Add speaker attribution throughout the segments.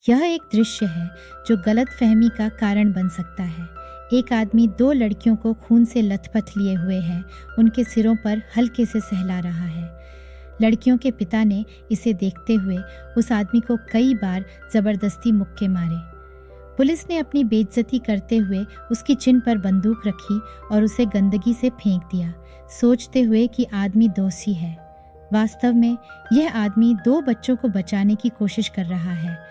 Speaker 1: यह एक दृश्य है जो गलतफहमी का कारण बन सकता है। एक आदमी दो लड़कियों को खून से लथपथ लिए हुए है, उनके सिरों पर हल्के से सहला रहा है। लड़कियों के पिता ने इसे देखते हुए उस आदमी को कई बार जबरदस्ती मुक्के मारे। पुलिस ने अपनी बेइज्जती करते हुए उसकी चिन पर बंदूक रखी और उसे गंदगी से फेंक दिया, सोचते हुए कि आदमी दोषी है। वास्तव में यह आदमी दो बच्चों को बचाने की कोशिश कर रहा है।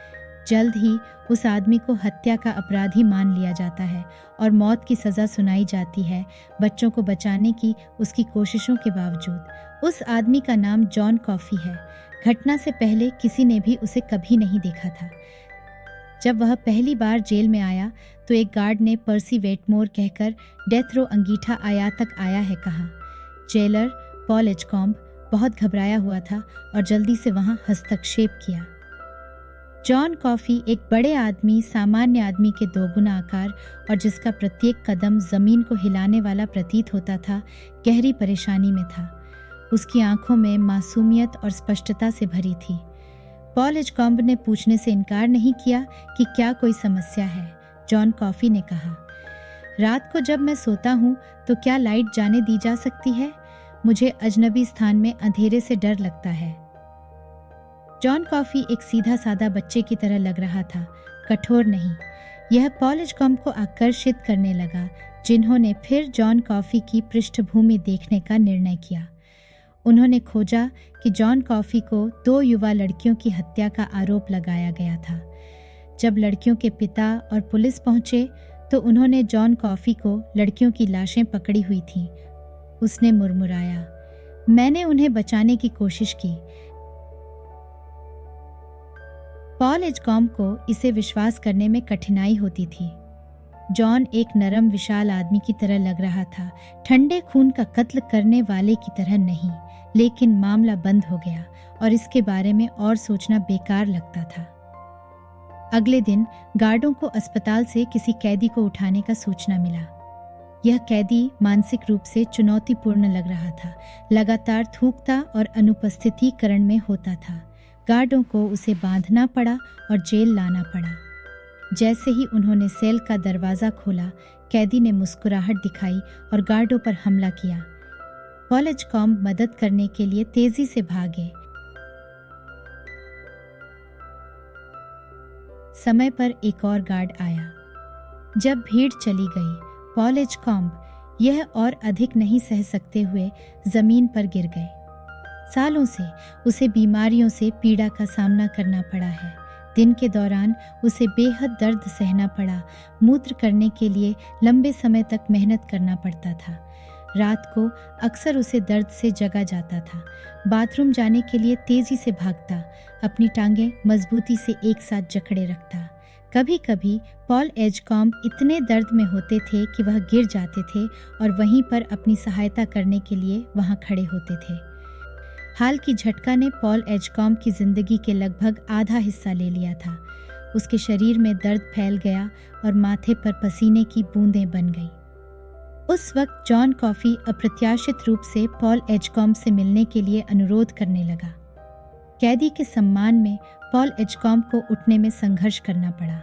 Speaker 1: जल्द ही उस आदमी को हत्या का अपराधी मान लिया जाता है और मौत की सज़ा सुनाई जाती है बच्चों को बचाने की उसकी कोशिशों के बावजूद। उस आदमी का नाम जॉन कॉफी है। घटना से पहले किसी ने भी उसे कभी नहीं देखा था। जब वह पहली बार जेल में आया तो एक गार्ड ने पर्सी वेटमोर कहकर डेथ रो अंगीठा आयातक आया है कहा। जेलर पॉल एजकॉम्ब बहुत घबराया हुआ था और जल्दी से वहां हस्तक्षेप किया। जॉन कॉफी एक बड़े आदमी, सामान्य आदमी के दोगुना आकार और जिसका प्रत्येक कदम जमीन को हिलाने वाला प्रतीत होता था, गहरी परेशानी में था। उसकी आंखों में मासूमियत और स्पष्टता से भरी थी। पॉल एजकॉम्ब ने पूछने से इनकार नहीं किया कि क्या कोई समस्या है। जॉन कॉफी ने कहा, रात को जब मैं सोता हूँ तो क्या लाइट जाने दी जा सकती है? मुझे अजनबी स्थान में अंधेरे से डर लगता है। जॉन कॉफी एक सीधा साधा बच्चे की तरह लग रहा था, कठोर नहीं। यह पॉल एजकॉम्ब को आकर्षित करने लगा, जिन्होंने फिर जॉन कॉफी की पृष्ठभूमि देखने का निर्णय किया। उन्होंने खोजा कि जॉन कॉफी को दो युवा लड़कियों की हत्या का आरोप लगाया गया था। जब लड़कियों के पिता और पुलिस पहुंचे तो उन्होंने जॉन कॉफी को लड़कियों की लाशें पकड़ी हुई थीं। उसने मुरमुराया, मैंने उन्हें बचाने की कोशिश की। पॉल एजकॉम्ब को इसे विश्वास करने में कठिनाई होती थी। जॉन एक नरम विशाल आदमी की तरह लग रहा था, ठंडे खून का कत्ल करने वाले की तरह नहीं। लेकिन मामला बंद हो गया और इसके बारे में और सोचना बेकार लगता था। अगले दिन गार्डों को अस्पताल से किसी कैदी को उठाने का सूचना मिला। यह कैदी मानसिक रूप से चुनौतीपूर्ण लग रहा था, लगातार थूकता और अनुपस्थितिकरण में होता था। गार्डों को उसे बांधना पड़ा और जेल लाना पड़ा। जैसे ही उन्होंने सेल का दरवाज़ा खोला, कैदी ने मुस्कुराहट दिखाई और गार्डों पर हमला किया। पॉल एजकॉम्ब मदद करने के लिए तेजी से भागे। समय पर एक और गार्ड आया। जब भीड़ चली गई, पॉल एजकॉम्ब यह और अधिक नहीं सह सकते हुए जमीन पर गिर गए। सालों से उसे बीमारियों से पीड़ा का सामना करना पड़ा है। दिन के दौरान उसे बेहद दर्द सहना पड़ा। मूत्र करने के लिए लंबे समय तक मेहनत करना पड़ता था। रात को अक्सर उसे दर्द से जगा जाता था। बाथरूम जाने के लिए तेजी से भागता, अपनी टांगें मजबूती से एक साथ जकड़े रखता। कभी कभी पॉल एजकॉम्ब इतने दर्द में होते थे कि वह गिर जाते थे और वहीं पर अपनी सहायता करने के लिए वहां खड़े होते थे। हाल की झटका ने पॉल एजकॉम्ब की जिंदगी के लगभग आधा हिस्सा ले लिया था। उसके शरीर में दर्द फैल गया और माथे पर पसीने की बूंदें बन गई। उस वक्त जॉन कॉफी अप्रत्याशित रूप से पॉल एजकॉम्ब से मिलने के लिए अनुरोध करने लगा। कैदी के सम्मान में पॉल एजकॉम्ब को उठने में संघर्ष करना पड़ा।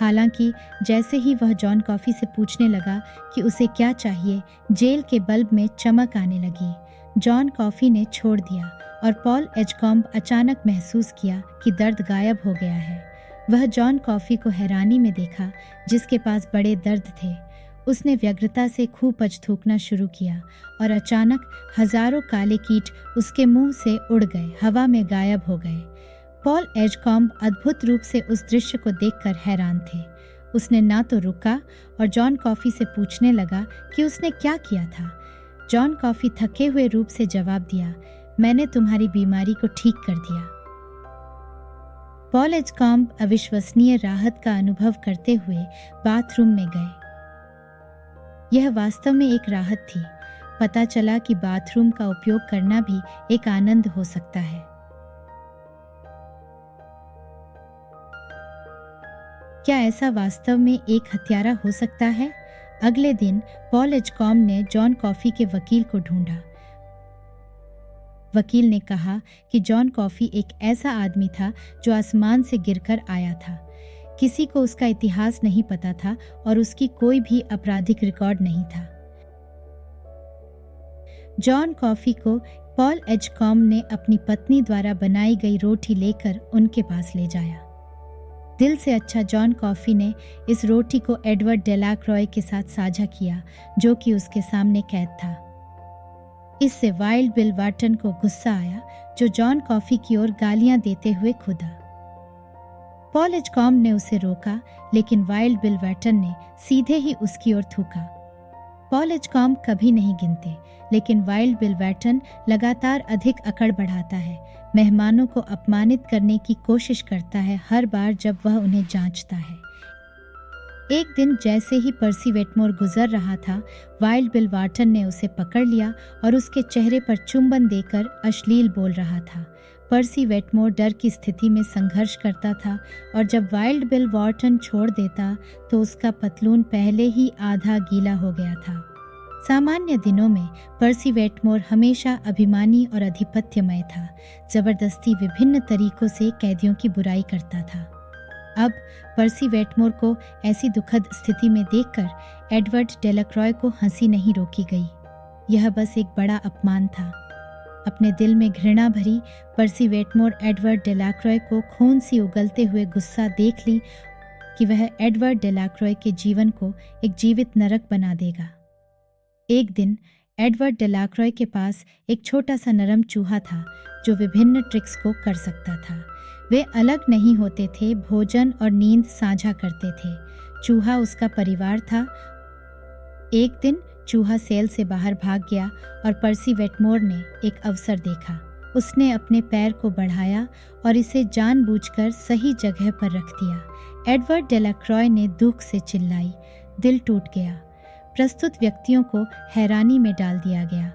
Speaker 1: हालांकि जैसे ही वह जॉन कॉफी से पूछने लगा कि उसे क्या चाहिए, जेल के बल्ब में चमक आने लगी। जॉन कॉफी ने छोड़ दिया और पॉल एजकॉम्ब अचानक महसूस किया कि दर्द गायब हो गया है। वह जॉन कॉफी को हैरानी में देखा, जिसके पास बड़े दर्द थे। उसने व्यग्रता से खूब पच थूकना शुरू किया और अचानक हजारों काले कीट उसके मुंह से उड़ गए, हवा में गायब हो गए। पॉल एजकॉम्ब अद्भुत रूप से उस दृश्य को देखकर हैरान थे। उसने ना तो रुका और जॉन कॉफी से पूछने लगा कि उसने क्या किया था। जॉन कॉफी थके हुए रूप से जवाब दिया, मैंने तुम्हारी बीमारी को ठीक कर दिया। पॉल एजकॉम्ब अविश्वसनीय राहत का अनुभव करते हुए बाथरूम में गए। यह वास्तव में एक राहत थी। पता चला कि बाथरूम का उपयोग करना भी एक आनंद हो सकता है। क्या ऐसा वास्तव में एक हत्यारा हो सकता है? अगले दिन पॉल एजकॉम्ब ने जॉन कॉफी के वकील को ढूंढा। वकील ने कहा कि जॉन कॉफी एक ऐसा आदमी था जो आसमान से गिरकर आया था। किसी को उसका इतिहास नहीं पता था और उसकी कोई भी आपराधिक रिकॉर्ड नहीं था। जॉन कॉफी को पॉल एजकॉम ने अपनी पत्नी द्वारा बनाई गई रोटी लेकर उनके पास ले जाया। दिल से अच्छा जॉन कॉफी ने इस रोटी को एडवर्ड डेलाक्रॉय के साथ साझा किया, जो कि उसके सामने कैद था। इससे वाइल्ड बिल वार्टन को गुस्सा आया, जो जॉन कॉफी की ओर गालियां देते हुए खुदा। पॉल एजकॉम ने उसे रोका, लेकिन वाइल्ड बिल वार्टन ने सीधे ही उसकी ओर थूका। पॉल एजकॉम कभी नहीं गिनते, लेकिन वाइल्ड बिल वार्टन लगातार अधिक अकड़ बढ़ाता है, मेहमानों को अपमानित करने की कोशिश करता है हर बार जब वह उन्हें जांचता है। एक दिन जैसे ही पर्सी वेटमोर गुजर रहा था, वाइल्ड बिल वार्टन ने उसे पकड़ लिया और उसके चेहरे पर चुंबन देकर अश्लील बोल रहा था। पर्सी वेटमोर डर की स्थिति में संघर्ष करता था और जब वाइल्ड बिल वार्टन छोड़ देता तो उसका पतलून पहले ही आधा गीला हो गया था। सामान्य दिनों में पर्सी वेटमोर हमेशा अभिमानी और आधिपत्यमय था, जबरदस्ती विभिन्न तरीकों से कैदियों की बुराई करता था। अब पर्सी वेटमोर को ऐसी दुखद स्थिति में देखकर एडवर्ड डेलाक्रॉय को हंसी नहीं रोकी गई। यह बस एक बड़ा अपमान था। अपने दिल में घृणा भरी पर्सी वेटमोर एडवर्ड डेलाक्रॉय को खून सी उगलते हुए गुस्सा देख ली कि वह एडवर्ड डेलाक्रॉय के जीवन को एक जीवित नरक बना देगा। एक दिन एडवर्ड डेलाक्रॉय के पास एक छोटा सा नरम चूहा था जो विभिन्न ट्रिक्स को कर सकता था। वे अलग नहीं होते थे, भोजन और नींद साझा करते थे। चूहा उसका परिवार था। एक दिन चूहा सेल से बाहर भाग गया और पर्सी वेटमोर ने एक अवसर देखा। उसने अपने पैर को बढ़ाया और इसे जानबूझकर सही जगह पर रख दिया। एडवर्ड डेलाक्रॉय ने दुख से चिल्लाई। दिल टूट गया। प्रस्तुत व्यक्तियों को हैरानी में डाल दिया गया।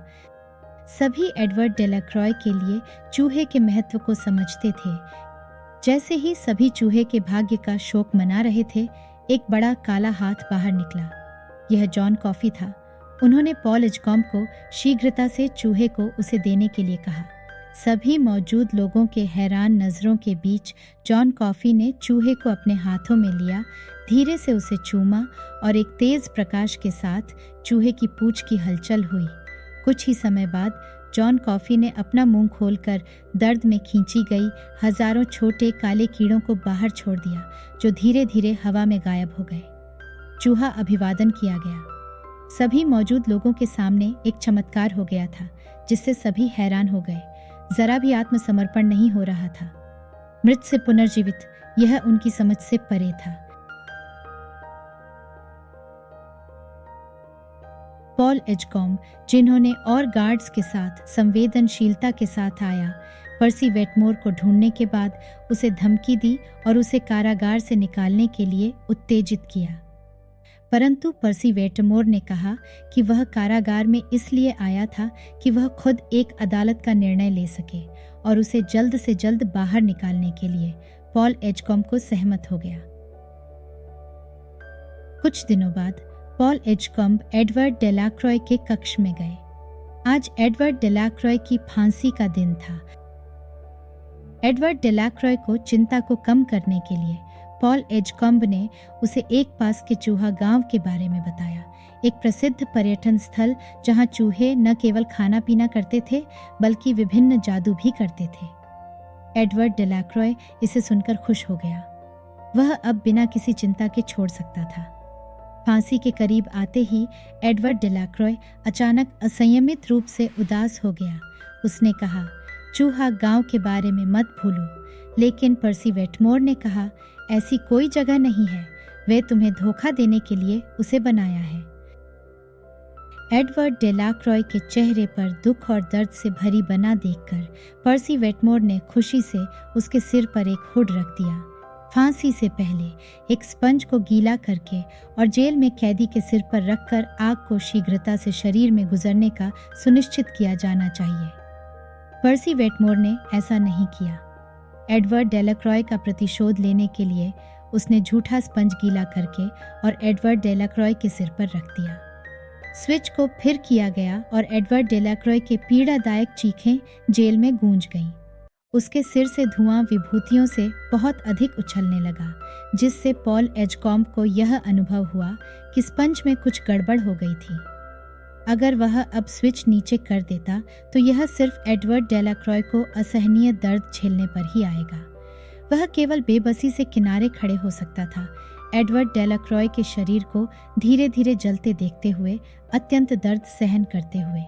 Speaker 1: सभी एडवर्ड डेलाक्रॉय के लिए चूहे के महत्व को समझते थे। जैसे ही सभी चूहे के भाग्य का शोक मना रहे थे, एक बड़ा काला हाथ बाहर निकला। यह जॉन कॉफी था। उन्होंने पॉल एजकॉम को शीघ्रता से चूहे को उसे देने के लिए कहा। सभी मौजूद लोगों के हैरान नजरों के बीच जॉन कॉफी ने चूहे को अपने हाथों में लिया, धीरे से उसे चूमा और एक तेज प्रकाश के साथ चूहे की पूंछ की हलचल हुई। कुछ ही समय बाद जॉन कॉफी ने अपना मुंह खोलकर दर्द में खींची गई हजारों छोटे काले कीड़ों को बाहर छोड़ दिया, जो धीरे धीरे हवा में गायब हो गए। चूहा अभिवादन किया गया। सभी मौजूद लोगों के सामने एक चमत्कार हो गया था, जिससे सभी हैरान हो गए। जरा भी आत्मसमर्पण नहीं हो रहा था। मृत से पुनर्जीवित, यह उनकी समझ से परे था। पॉल एजकॉम, जिन्होंने और गार्ड्स के साथ संवेदनशीलता के साथ आया, पर्सी वेटमोर को ढूंढने के बाद उसे धमकी दी और उसे कारागार से निकालने के लिए उत्तेजित किया। परंतु पर्सी वेटमोर ने कहा कि वह कारागार में इसलिए आया था कि वह खुद एक अदालत का निर्णय ले सके और उसे जल्द से जल्द बाहर निकालने के लिए पॉल एजकॉम को सहमत हो गया। कुछ दिनों बाद पॉल एजकॉम एडवर्ड डेलाक्रॉय के कक्ष में गए। आज एडवर्ड डेलाक्रॉय की फांसी का दिन था। एडवर्ड डेलाक्रॉय को चिंता को कम करने के लिए पॉल एजकॉम्ब ने उसे एक पास के चूहा गांव के बारे में बताया, एक प्रसिद्ध पर्यटन स्थल जहां चूहे न केवल खाना पीना करते थे बल्कि विभिन्न जादू भी करते थे। एडवर्ड डेलाक्रॉय इसे सुनकर खुश हो गया। वह अब बिना किसी चिंता के छोड़ सकता था। फांसी के करीब आते ही एडवर्ड डेलाक्रॉय अचानक असंयमित रूप से उदास हो गया। उसने कहा, चूहा गांव के बारे में मत भूलो। लेकिन पर्सी वेटमोर ने कहा, ऐसी कोई जगह नहीं है, वे तुम्हें धोखा देने के लिए उसे बनाया है। एडवर्ड डेलाक्रॉय के चेहरे पर दुख और दर्द से भरी बना देखकर पर्सी वेटमोर ने खुशी से उसके सिर पर एक हुड रख दिया। फांसी से पहले एक स्पंज को गीला करके और जेल में कैदी के सिर पर रखकर आग को शीघ्रता से शरीर में गुजरने का सुनिश्चित किया जाना चाहिए। पर्सी वेटमोर ने ऐसा नहीं किया। एडवर्ड डेलाक्रॉय का प्रतिशोध लेने के लिए उसने झूठा स्पंज गीला करके और एडवर्ड डेलाक्रॉय के सिर पर रख दिया। स्विच को फिर किया गया और एडवर्ड डेलाक्रॉय के पीड़ादायक चीखें जेल में गूंज गईं। उसके सिर से धुआं विभूतियों से बहुत अधिक उछलने लगा, जिससे पॉल एजकॉम्ब को यह अनुभव हुआ कि स्पंज में कुछ गड़बड़ हो गई थी। अगर वह अब स्विच नीचे कर देता तो यह सिर्फ एडवर्ड डेलाक्रॉय को असहनीय दर्द झेलने पर ही आएगा। वह केवल बेबसी से किनारे खड़े हो सकता था, एडवर्ड डेलाक्रॉय के शरीर को धीरे धीरे जलते देखते हुए, अत्यंत दर्द सहन करते हुए।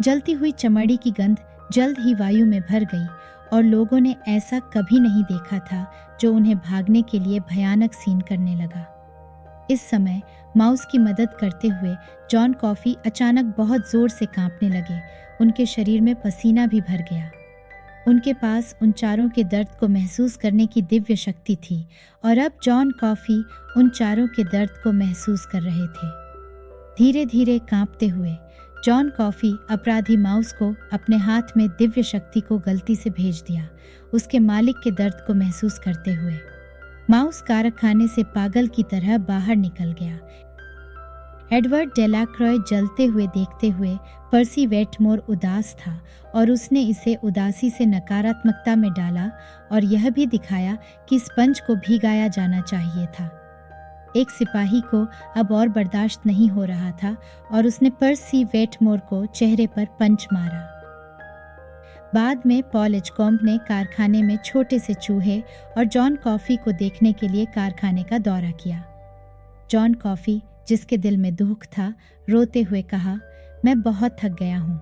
Speaker 1: जलती हुई चमड़ी की गंध जल्द ही वायु में भर गई और लोगों ने ऐसा कभी नहीं देखा था, जो उन्हें भागने के लिए भयानक सीन करने लगा। इस समय माउस की मदद करते हुए जॉन कॉफी अचानक बहुत जोर से कांपने लगे। उनके शरीर में पसीना भी भर गया। उनके पास उन चारों के दर्द को महसूस करने की दिव्य शक्ति थी और अब जॉन कॉफी उन चारों के दर्द को महसूस कर रहे थे। धीरे धीरे कांपते हुए जॉन कॉफी अपराधी माउस को अपने हाथ में दिव्य शक्ति को गलती से भेज दिया, उसके मालिक के दर्द को महसूस करते हुए। माउस कारखाने से पागल की तरह बाहर निकल गया। एडवर्ड डेलाक्रॉय जलते हुए देखते हुए पर्सी वेटमोर उदास था और उसने इसे उदासी से नकारात्मकता में डाला और यह भी दिखाया कि स्पंज को भिगाया जाना चाहिए था। एक सिपाही को अब और बर्दाश्त नहीं हो रहा था और उसने पर्सी वेटमोर को चेहरे पर पंच मारा। बाद में पॉल एजकॉम्ब ने कारखाने में छोटे से चूहे और जॉन कॉफी को देखने के लिए कारखाने का दौरा किया। जॉन कॉफी, जिसके दिल में दुख था, रोते हुए कहा, मैं बहुत थक गया हूँ।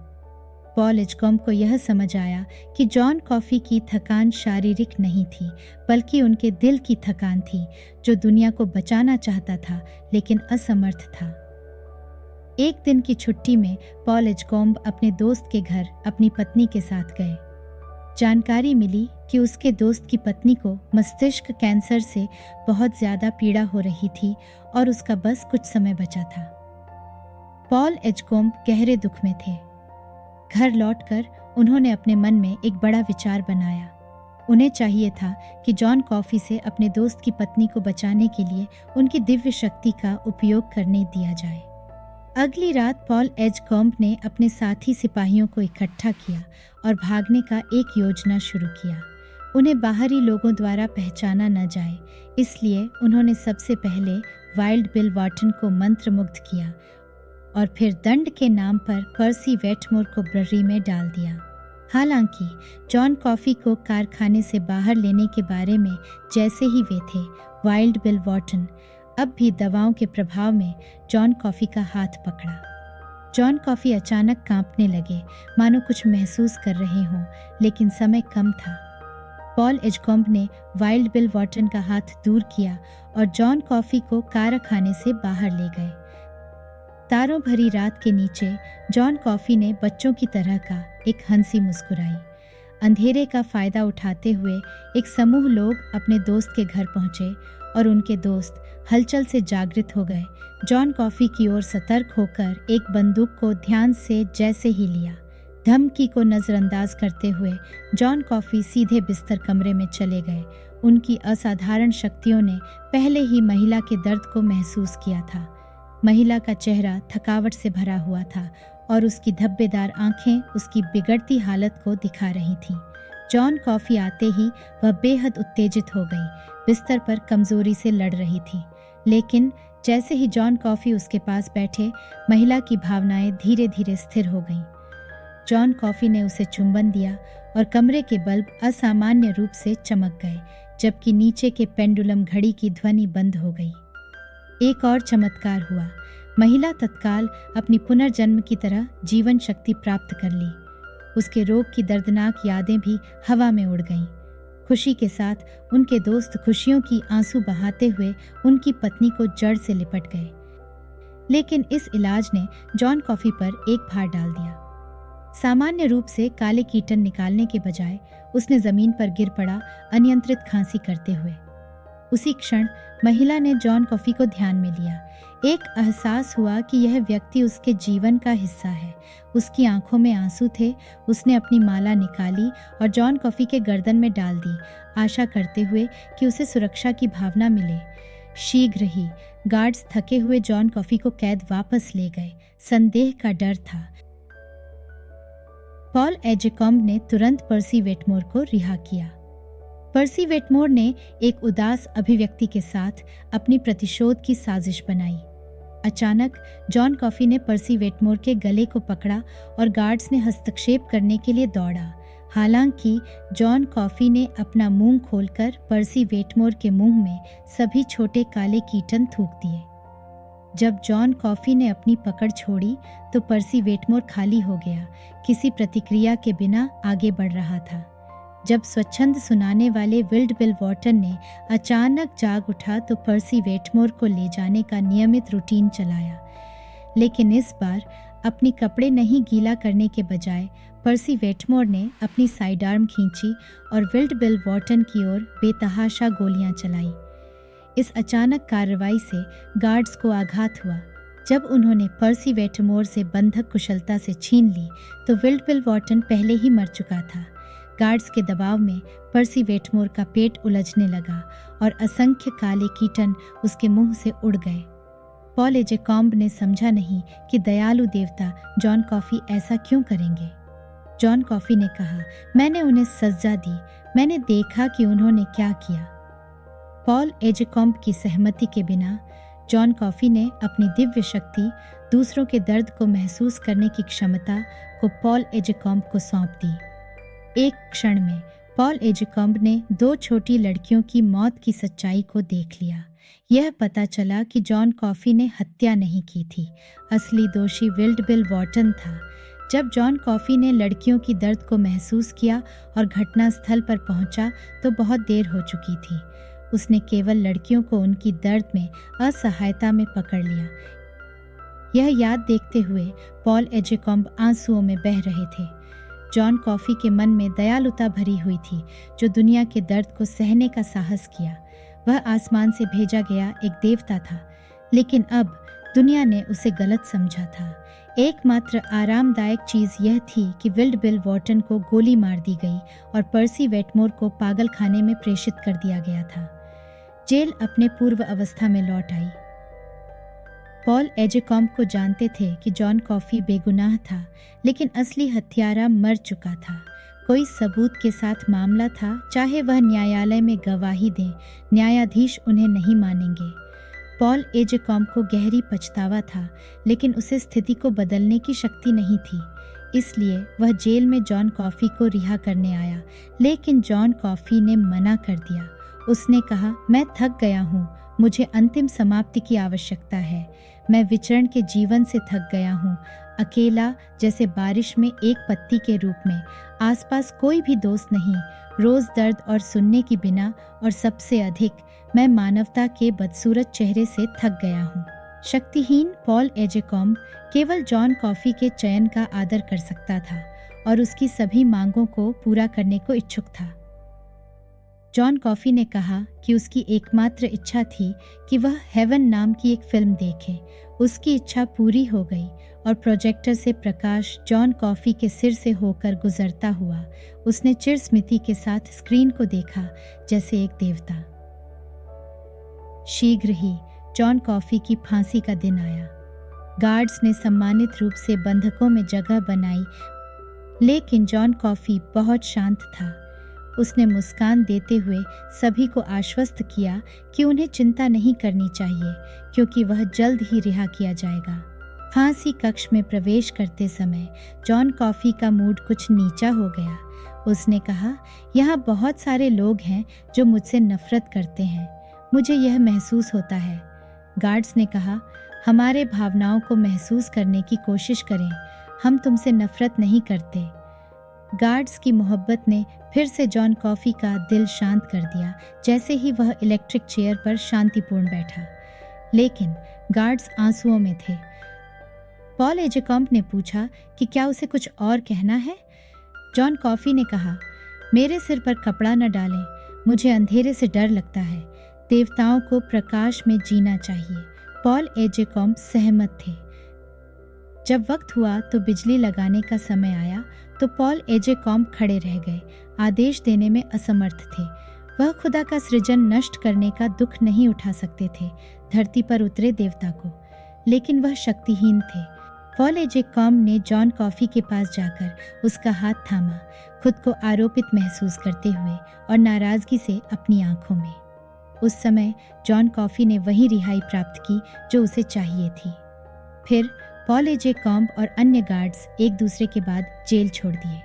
Speaker 1: पॉल एजकॉम्ब को यह समझ आया कि जॉन कॉफी की थकान शारीरिक नहीं थी, बल्कि उनके दिल की थकान थी, जो दुनिया को बचाना चाहता था लेकिन असमर्थ था। एक दिन की छुट्टी में पॉल एजकॉम्ब अपने दोस्त के घर अपनी पत्नी के साथ गए। जानकारी मिली कि उसके दोस्त की पत्नी को मस्तिष्क कैंसर से बहुत ज्यादा पीड़ा हो रही थी और उसका बस कुछ समय बचा था। पॉल एजकॉम्ब गहरे दुख में थे। घर लौटकर उन्होंने अपने मन में एक बड़ा विचार बनाया। उन्हें चाहिए था कि जॉन कॉफी से अपने दोस्त की पत्नी को बचाने के लिए उनकी दिव्य शक्ति का उपयोग करने दिया जाए। अगली रात पॉल एजकॉम्ब ने अपने साथी सिपाहियों को इकट्ठा किया और भागने का एक योजना शुरू किया। उन्हें बाहरी लोगों द्वारा पहचाना न जाए, इसलिए उन्होंने सबसे पहले वाइल्ड बिल वॉर्टन को मंत्रमुग्ध किया और फिर दंड के नाम पर पर्सी वेटमोर को बर्री में डाल दिया। हालांकि जॉन कॉफी को कारखाने से बाहर लेने के बारे में जैसे ही वे थे, वाइल्ड बिल वॉर्टन अब भी दवाओं के प्रभाव में जॉन कॉफी का हाथ पकड़ा। जॉन कॉफी अचानक कांपने लगे, मानो कुछ महसूस कर रहे हों, लेकिन समय कम था। पॉल एजकॉम्ब ने वाइल्ड बिल वॉर्टन का हाथ दूर किया और जॉन कॉफी को कारखाने से बाहर ले गए। तारों भरी रात के नीचे जॉन कॉफी ने बच्चों की तरह का एक हंसी मुस्कुराई। अंधेरे का फायदा उठाते हुए एक समूह लोग अपने दोस्त के घर पहुंचे और उनके दोस्त हलचल से जागृत हो गए। जॉन कॉफी की ओर सतर्क होकर एक बंदूक को ध्यान से जैसे ही लिया। धमकी को नजरअंदाज करते हुए जॉन कॉफी सीधे बिस्तर कमरे में चले गए। उनकी असाधारण शक्तियों ने पहले ही महिला के दर्द को महसूस किया था। महिला का चेहरा थकावट से भरा हुआ था और उसकी धब्बेदार आंखें उसकी बिगड़ती हालत को दिखा रही थीं। जॉन कॉफी आते ही वह बेहद उत्तेजित हो गई, बिस्तर पर कमजोरी से लड़ रही थी। लेकिन जैसे ही जॉन कॉफी उसके पास बैठे, महिला की भावनाएं धीरे धीरे स्थिर हो गईं। जॉन कॉफी ने उसे चुंबन दिया और कमरे के बल्ब असामान्य रूप से चमक गए, जबकि नीचे के पेंडुलम घड़ी की ध्वनि बंद हो गई। एक और चमत्कार हुआ। महिला तत्काल अपनी पुनर्जन्म की तरह जीवन शक्ति प्राप्त कर ली। उसके रोग की दर्दनाक यादें भी हवा में उड़ गईं। खुशी के साथ उनके दोस्त खुशियों की आंसू बहाते हुए उनकी पत्नी को जड़ से लिपट गए। लेकिन इस इलाज ने जॉन कॉफी पर एक भार डाल दिया। सामान्य रूप से काले कीटन निकालने के बजाय उसने जमीन पर गिर पड़ा, अनियंत्रित खांसी करते हुए। उसी क्षण महिला ने जॉन कॉफी को ध्यान में लिया। एक एहसास हुआ कि यह व्यक्ति उसके जीवन का हिस्सा है। उसकी आंखों में आंसू थे। उसने अपनी माला निकाली और जॉन कॉफी के गर्दन में डाल दी, आशा करते हुए कि उसे सुरक्षा की भावना मिले। शीघ्र ही गार्ड्स थके हुए जॉन कॉफी को कैद वापस ले गए। संदेह का डर था। पॉल एजेकॉम्ब ने तुरंत पर्सी वेटमोर को रिहा किया। पर्सी वेटमोर ने एक उदास अभिव्यक्ति के साथ अपनी प्रतिशोध की साजिश बनाई। अचानक जॉन कॉफी ने पर्सी वेटमोर के गले को पकड़ा और गार्ड्स ने हस्तक्षेप करने के लिए दौड़ा। हालांकि जॉन कॉफी ने अपना मुंह खोलकर पर्सी वेटमोर के मुंह में सभी छोटे काले कीटन थूक दिए। जब जॉन कॉफी ने अपनी पकड़ छोड़ी तो पर्सी वेटमोर खाली हो गया, किसी प्रतिक्रिया के बिना आगे बढ़ रहा था। जब स्वच्छंद सुनाने वाले विल्ड बिल वॉर्टन ने अचानक जाग उठा तो पर्सी वेटमोर को ले जाने का नियमित रूटीन चलाया, लेकिन इस बार अपनी कपड़े नहीं गीला करने के बजाय पर्सी वेटमोर ने अपनी साइड आर्म खींची और विल्ड बिल वॉर्टन की ओर बेतहाशा गोलियां चलाई। इस अचानक कार्रवाई से गार्ड्स को आघात हुआ। जब उन्होंने पर्सी वेटमोर से बंधक कुशलता से छीन ली तो विल्ड बिल वॉर्टन पहले ही मर चुका था। गार्ड्स के दबाव में पर्सी वेटमोर का पेट उलझने लगा और असंख्य काले कीटन उसके मुंह से उड़ गए। पॉल एजेकॉम्ब ने समझा नहीं कि दयालु देवता जॉन कॉफी ऐसा क्यों करेंगे। जॉन कॉफी ने कहा, मैंने उन्हें सजा दी, मैंने देखा कि उन्होंने क्या किया। पॉल एजेकॉम्ब की सहमति के बिना जॉन कॉफी ने अपनी दिव्य शक्ति, दूसरों के दर्द को महसूस करने की क्षमता को पॉल एजेकॉम्ब को सौंप दी। एक क्षण में पॉल एजेकॉम्ब ने 2 छोटी लड़कियों की मौत की सच्चाई को देख लिया। यह पता चला कि जॉन कॉफी ने हत्या नहीं की थी, असली दोषी विल्ड बिल वॉर्टन था। जब जॉन कॉफी ने लड़कियों की दर्द को महसूस किया और घटनास्थल पर पहुंचा तो बहुत देर हो चुकी थी। उसने केवल लड़कियों को उनकी दर्द में असहायता में पकड़ लिया। यह याद देखते हुए पॉल एजेकॉम्ब आंसुओं में बह रहे थे। जॉन कॉफी के मन में दयालुता भरी हुई थी, जो दुनिया के दर्द को सहने का साहस किया। वह आसमान से भेजा गया एक देवता था, लेकिन अब दुनिया ने उसे गलत समझा था। एकमात्र आरामदायक चीज यह थी कि विल्ड बिल वॉर्टन को गोली मार दी गई और पर्सी वेटमोर को पागल खाने में प्रेषित कर दिया गया था। जेल अपने पूर्व अवस्था में लौट आई। पॉल एजेकॉम्ब को जानते थे कि जॉन कॉफी बेगुनाह था, लेकिन असली हत्यारा मर चुका था। कोई सबूत के साथ मामला था, चाहे वह न्यायालय में गवाही दें, न्यायाधीश उन्हें नहीं मानेंगे। पॉल एजेकॉम्ब को गहरी पछतावा था, लेकिन उसे स्थिति को बदलने की शक्ति नहीं थी। इसलिए वह जेल में जॉन कॉफी को रिहा करने आया, लेकिन जॉन कॉफी ने मना कर दिया। उसने कहा, मैं थक गया हूँ, मुझे अंतिम समाप्ति की आवश्यकता है। मैं विचरण के जीवन से थक गया हूँ, अकेला जैसे बारिश में एक पत्ती के रूप में। आसपास कोई भी दोस्त नहीं, रोज दर्द और सुनने की बिना, और सबसे अधिक मैं मानवता के बदसूरत चेहरे से थक गया हूँ। शक्तिहीन पॉल एजेकॉम्ब केवल जॉन कॉफी के चयन का आदर कर सकता था और उसकी सभी मांगों को पूरा करने को इच्छुक था। जॉन कॉफी ने कहा कि उसकी एकमात्र इच्छा थी कि वह हेवन नाम की एक फिल्म देखे। उसकी इच्छा पूरी हो गई और प्रोजेक्टर से प्रकाश जॉन कॉफी के सिर से होकर गुजरता हुआ उसने चिर स्मृति के साथ स्क्रीन को देखा जैसे एक देवता। शीघ्र ही जॉन कॉफी की फांसी का दिन आया। गार्ड्स ने सम्मानित रूप से बंधकों में जगह बनाई, लेकिन जॉन कॉफी बहुत शांत था। उसने मुस्कान देते हुए सभी को आश्वस्त किया कि उन्हें चिंता नहीं करनी चाहिए, क्योंकि वह जल्द ही रिहा किया जाएगा। फांसी कक्ष में प्रवेश करते समय जॉन कॉफी का मूड कुछ नीचा हो गया। उसने कहा, यहाँ बहुत सारे लोग हैं जो मुझसे नफरत करते हैं, मुझे यह महसूस होता है। गार्ड्स ने कहा, हमारे भावनाओं को महसूस करने की कोशिश करें, हम तुमसे नफरत नहीं करते। गार्ड्स की मोहब्बत ने फिर से जॉन कॉफी का दिल शांत कर दिया, जैसे ही वह इलेक्ट्रिक चेयर पर शांतिपूर्ण बैठा। लेकिन गार्ड्स आंसुओं में थे। पॉल एजेकॉम्ब ने पूछा कि क्या उसे कुछ और कहना है। जॉन कॉफी ने कहा, मेरे सिर पर कपड़ा न डालें, मुझे अंधेरे से डर लगता है, देवताओं को प्रकाश में जीना चाहिए। पॉल एजेकॉम्ब सहमत थे। जब वक्त हुआ तो बिजली लगाने का समय आया तो पॉल एजेकॉम्ब खड़े रह गए, आदेश देने में असमर्थ थे। वह खुदा का सृजन नष्ट करने का दुख नहीं उठा सकते थे, धरती पर उतरे देवता को, लेकिन वह शक्तिहीन थे। पॉल ए जे कॉम्ब ने जॉन कॉफी के पास जाकर उसका हाथ थामा, खुद को आरोपित महसूस करते हुए और नाराजगी से अपनी आंखों में। उस समय जॉन कॉफी ने वही रिहाई प्राप्त की जो उसे चाहिए थी। फिर पॉल ए जे कॉम्ब और अन्य गार्ड्स एक दूसरे के बाद जेल छोड़ दिए।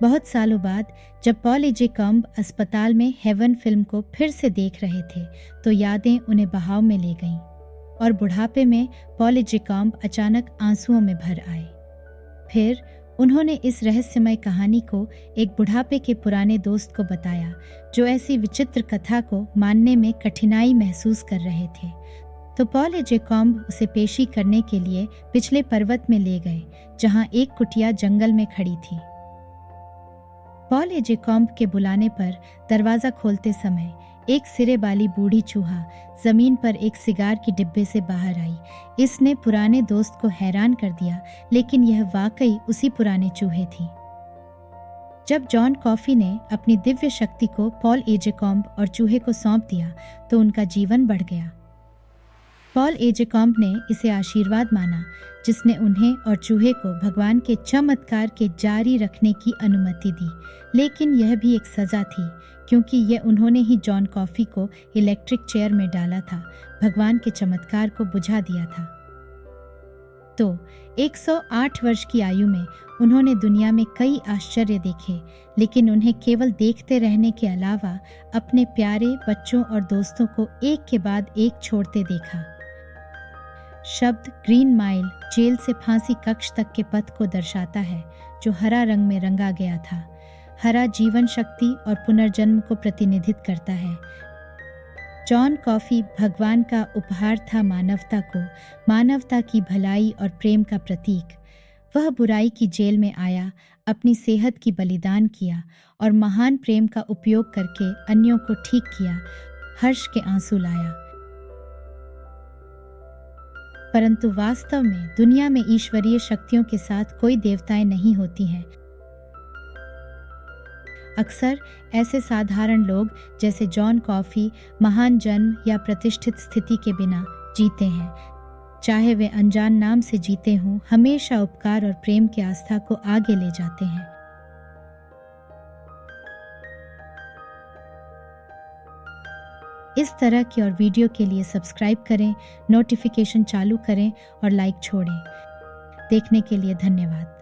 Speaker 1: बहुत सालों बाद जब पॉल ए जे कॉम्ब अस्पताल में हेवन फिल्म को फिर से देख रहे थे तो यादें उन्हें बहाव में ले गईं और बुढ़ापे में पॉल ए जे कॉम्ब अचानक आंसुओं में भर आए। फिर उन्होंने इस रहस्यमय कहानी को एक बुढ़ापे के पुराने दोस्त को बताया जो ऐसी विचित्र कथा को मानने में कठिनाई महसूस कर रहे थे। तो पॉल ए जे कॉम्ब उसे पेशी करने के लिए पिछले पर्वत में ले गए जहां एक कुटिया जंगल में खड़ी थी। पॉल ए जे कॉम्ब के बुलाने पर दरवाजा खोलते समय एक सिरे वाली बूढ़ी चूहा जमीन पर एक सिगार की डिब्बे से बाहर आई। इसने पुराने दोस्त को हैरान कर दिया, लेकिन यह वाकई उसी पुराने चूहे थी। जब जॉन कॉफी ने अपनी दिव्य शक्ति को पॉल ए जे कॉम्ब और चूहे को सौंप दिया तो उनका जीवन बढ़ गया। पॉल ए जे कॉम्ब ने इसे आशीर्वाद माना जिसने उन्हें और चूहे को भगवान के चमत्कार के जारी रखने की अनुमति दी, लेकिन यह भी एक सजा थी क्योंकि यह उन्होंने ही जॉन कॉफी को इलेक्ट्रिक चेयर में डाला था, भगवान के चमत्कार को बुझा दिया था। तो 108 वर्ष की आयु में उन्होंने दुनिया में कई आश्चर्य देखे, लेकिन उन्हें केवल देखते रहने के अलावा अपने प्यारे बच्चों और दोस्तों को एक के बाद एक छोड़ते देखा। शब्द ग्रीन माइल जेल से फांसी कक्ष तक के पथ को दर्शाता है जो हरा रंग में रंगा गया था। हरा जीवन शक्ति और पुनर्जन्म को प्रतिनिधित करता है। जॉन कॉफी भगवान का उपहार था मानवता को, मानवता की भलाई और प्रेम का प्रतीक। वह बुराई की जेल में आया, अपनी सेहत की बलिदान किया और महान प्रेम का उपयोग करके अन्यों को ठीक किया, हर्ष के आंसू लाया। परंतु वास्तव में दुनिया में ईश्वरीय शक्तियों के साथ कोई देवताएं नहीं होती हैं। अक्सर ऐसे साधारण लोग जैसे जॉन कॉफी महान जन्म या प्रतिष्ठित स्थिति के बिना जीते हैं। चाहे वे अनजान नाम से जीते हों, हमेशा उपकार और प्रेम की आस्था को आगे ले जाते हैं। इस तरह की और वीडियो के लिए सब्सक्राइब करें, नोटिफिकेशन चालू करें और लाइक छोड़ें। देखने के लिए धन्यवाद।